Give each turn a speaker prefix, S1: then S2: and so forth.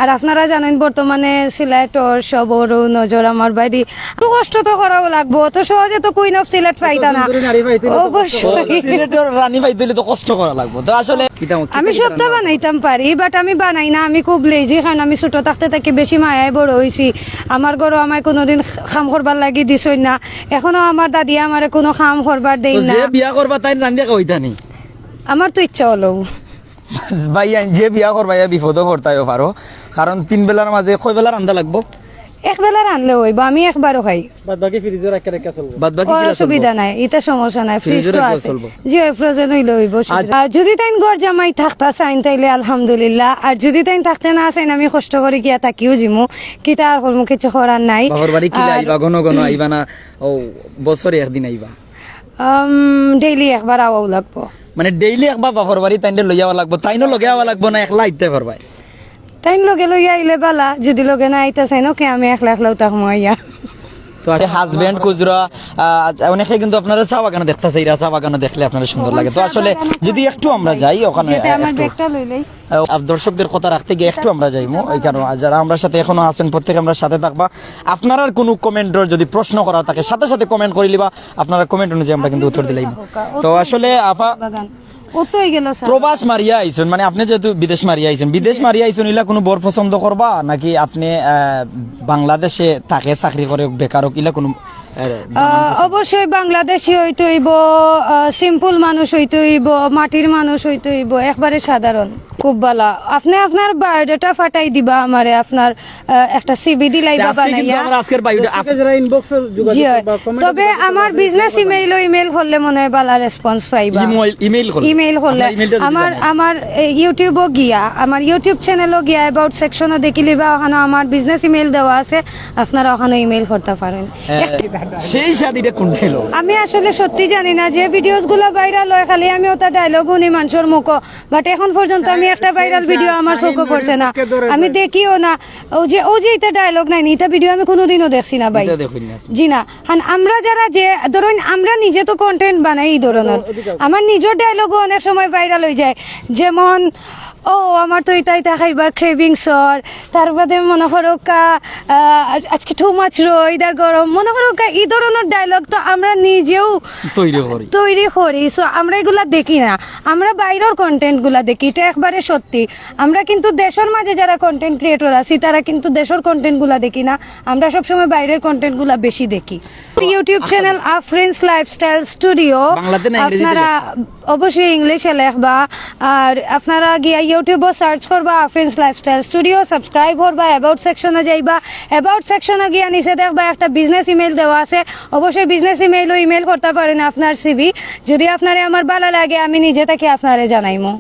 S1: আর আপনারা জানেন বর্তমানে সিলেটর সবর নজর আমার বাইরে কষ্ট তো করাও লাগবো, অত সহজে তো কুইন অফ সিলেট পাইতা না। অবশ্যই
S2: সিলেটের রানী পাইতে হলে তো কষ্ট করা লাগবে। তো আসলে
S1: আমি সবটা বানাইতাম পারি, বাট আমি বানাই না, আমি খুব লেজি। কারণ আমি ছোট থাকতে থেকে বেশি মায়ায় বড় হয়েছি। আমার ঘরও আমায় কোনোদিন খাম করবার লাগি দিছই না, এখনো আমার দাদি আমারে কোনো খাম করবার দেই না।
S2: যে বিয়া করবা তাই রান্ধিয়া কইতা নি?
S1: আমার তো ইচ্ছা হলো
S2: ভাই যে বিয়া করবা বিপদও পড়তাইও পারো, কারণ 3 বেলার মাঝে কয় বেলা রান্ধা লাগবো?
S1: এক বেলা রানলে হইব, আমি একবারও খাই।
S2: বাদ বাকি
S1: অসুবিধা নাই, এটা সমস্যা নাই, ফ্রিজ তো আছে। জি ফ্রোজেন হইলে হইব। আর যদি তাই ঘর জামাই থাকতা চাইন তাইলে আলহামদুলিল্লাহ, আর যদি তাই থাকতে না চাইন আমি কষ্ট করে গিয়া থাকিও জিমু, কিতা আর করমু, কিছু করার নাই।
S2: বাবার বাড়ি কি আইবা? ঘন ঘন আইবা না? ও বছরে একদিন আইবা?
S1: ডেইলি একবার আওয়াও লাগবো।
S2: মানে ডেইলি একবার বাবার বাড়ি তাইনে লই যাওয়া লাগবো? তাইনো লগে আওয়া লাগবো না একলা আইতে পারবাই?
S1: তাই লগে লইয়া আইলে বালা, যদি লগে না আইতা চাই না কে আমি একলা একলাও থাকবো আইয়া।
S2: তো হাজবেন্ড কুজরা অনেকে কিন্তু আপনারা চা বাগানে দেখতেছে, এরা চা বাগানে দেখলে আপনারা সুন্দর লাগে। তো আসলে যদি একটু আমরা যাই ওখানে, দর্শকদের কথা রাখতে গিয়ে একটু আমরা যাইমু, এই কারণে যারা আমরা সাথে এখনো আছেন প্রত্যেকে আমরা সাথে থাকবা। আপনারা কোনো কমেন্টের যদি প্রশ্ন করা থাকে সাথে সাথে কমেন্ট করে লিবা, আপনারা কমেন্ট অনুযায়ী আমরা কিন্তু উত্তর দিলাম। তো আসলে আপা প্রবাস মারিয়া আইছেন, মানে আপনি যেহেতু বিদেশ মারিয়া আইছেন, বিদেশ মারিয়া আইছেন ইলা কোনো বর পছন্দ করবা নাকি আপনি বাংলাদেশে থাকে চাকরি করে বেকার হোক ইলা কোনো?
S1: অবশ্যই বাংলাদেশি হইতে হইব, সিম্পল মানুষ হইতে হইব, মাটির মানুষ হইতে হইব, একবারে সাধারণ। খুব ভালো। আপনি আপনার বায়োডাটা ফাটাই দিবা আমারে, আপনার একটা সিভি দিলাইবা বানাইয়া। তবে আমার বিজনেস ইমেইল করলে মনে হয় ভালো রেসপন্স পাইবা। ইমেইল করলে আমার ইউটিউবও গিয়া, আমার ইউটিউব চ্যানেলও গিয়া অ্যাবাউট সেকশনও দেখি লিবা, ওখানে আমার বিজনেস ইমেইল দেওয়া আছে, আপনারা ওখানে ইমেইল করতে পারেন।
S2: সেই শাদিটা কোন ছিল
S1: আমি আসলে সত্যি জানি না, যে ভিডিওস গুলো ভাইরাল হয় খালি আমি ওটা ডায়লগ শুনি মানুষের মুখ, বাট এখন পর্যন্ত আমি একটা ভাইরাল ভিডিও আমার চোখে পড়ছে না, আমি দেখিও না। ও যে এটা ডায়লগ নাই, এটা ভিডিও আমি কোনোদিনও দেখছি না ভাই। জি না, আমরা যারা যে ধরুন আমরা নিজে তো কন্টেন্ট বানাই, এই ধরনের আমার নিজের ডায়লগও অনেক সময় ভাইরাল হয়ে যায়। যেমন ও আমার তো এটা খাইবার ক্রেভিং সর, তারপরে মনে করো আজকে টু মাছ রোদার গরম, মনে করো এই ধরনের ডায়লগ তো আমরা নিজেও তৈরি করি। সো আমরা এগুলা দেখি না, আমরা বাইরের কন্টেন্ট গুলা দেখি, এটা একবারে সত্যি। আমরা কিন্তু দেশের মাঝে যারা কন্টেন্ট ক্রিয়েটর আছি তারা কিন্তু দেশের কন্টেন্ট গুলা দেখি না, আমরা সবসময় বাইরের কন্টেন্ট গুলা বেশি দেখি। YouTube channel Afrins lifestyle studio, আপনারা অবশ্যই ইংলিশে লেখবা, আর আপনারা গিয়া ইউটিউবে সার্চ করবা আফরিনস লাইফস্টাইল স্টুডিও, সাবস্ক্রাইব করবা, অ্যাবাউট সেকশনে যাইবা, অ্যাবাউট সেকশনে গিয়া নিচে দেখবা একটা বিজনেস ইমেইল দেওয়া আছে, অবশ্যই বিজনেস ইমেইলও ইমেইল করতে পারেন আপনার সিভি। যদি আপনারে আমার ভালো লাগে আমি নিজে থেকে আপনারে জানাইমু।